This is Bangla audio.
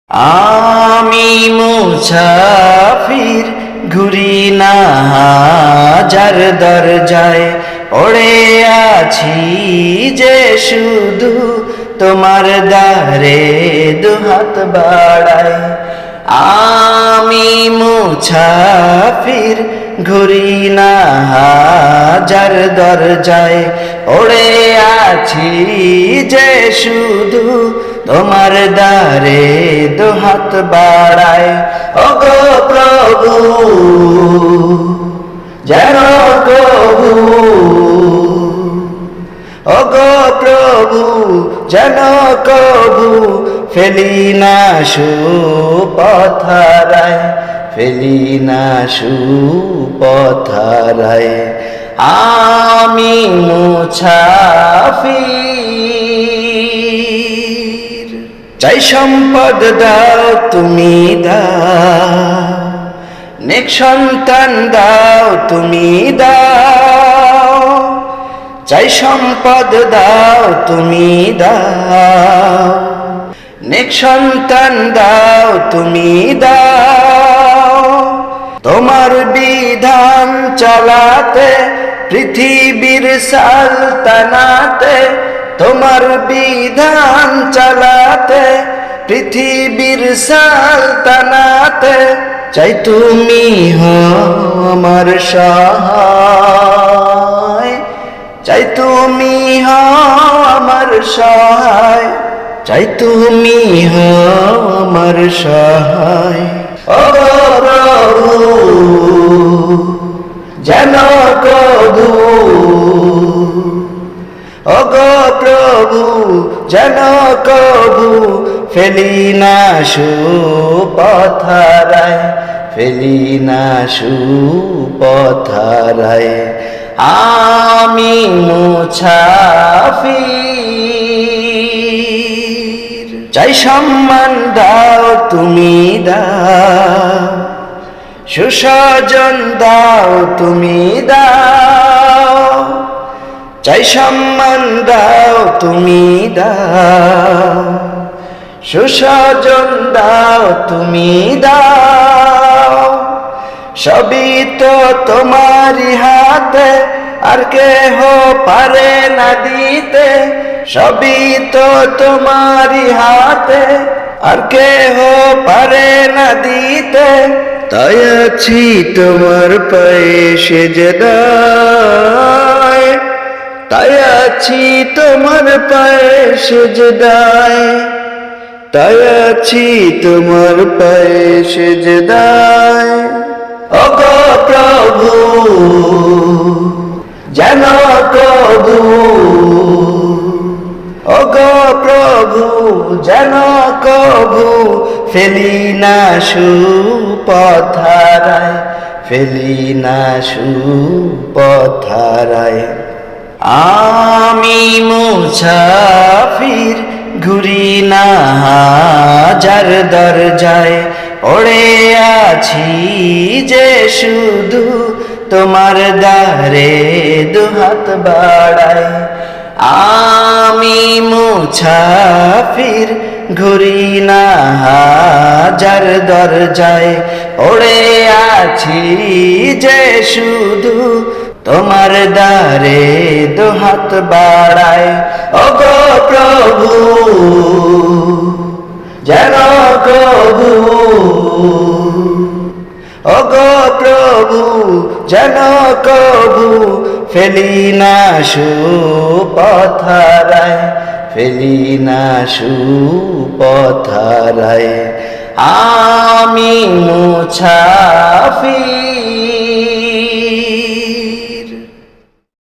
আমি মুসাফির ঘুরি না হাজার দরজায়, পড়ে আছি যে শুধু তোমার দ্বারে দুহাত বাড়াই। আমি মুসাফির ঘুরি না হাজার দরজায়, পড়ে আছি যে শুধু তোমার দ্বারে দুহাত বাড়ায়। ওগো প্রভু যেন কবু, ওগো প্রভু যেন কবু ফেলি না সুপথারায়, ফেলি না সুপথারায়। আমি মুসাফির, চাই সম্পদ দাও তুমি দাও, নেক সন্তান দাও তুমি দাও। চাই সম্পদ দাও তুমি দাও, নেক সন্তান দাও তুমি দাও। তোমার বিধান চালাতে পৃথিবীর সালতানাতে, তোমার বিধান চালাতে পৃথিবীর সালতানাতে। চাই তুমি হও আমার সহায়, চাই তুমি হও আমার সহায়, চাই তুমি হও আমার সহায়। ও প্রভু যেন কবু, ওগো প্রভু যেন কবু ফেলি না সুপথারায়, ফেলি না সুপথারায়। আমি মুসাফির, চাই সম্মান দাও তুমি দাও, সুস্বজন দাও তুমি দাও। চাই সম্মান দাও তুমি দাও, সুস্বজন দাও তুমি দাও। সবই তো তোমারই হাতে, আর কেহ পারে না দিতে। সবই তো তোমারই হাতে, আর কেহ পারে না দিতে। তাই আছি তোমার পায়ে সেজদায়, তাই আছি তোমার পায়ে সেজদায়, তাই আছি তোমার পায়ে সেজদায়। ওগো প্রভু যেন কবু, ওগো প্রভু যেন কবু ফেলি না সুপথারায়, ফেলি না সুপথারায়। আমি মুসাফির ঘুরি না হাজার দরজায়, পড়ে আছি যে শুধু তোমার দ্বারে দুহাত বাড়াই। আমি মুসাফির ঘুরি না হাজার দরজায়, পড়ে আছি যে শুধু তোমার দ্বারে দুহাত বাড়ায়। ওগো প্রভু যেন কবু, ওগো প্রভু যেন কবু ফেলি না সুপথারায়, ফেলি না সুপথারায়। আমি মুসাফির।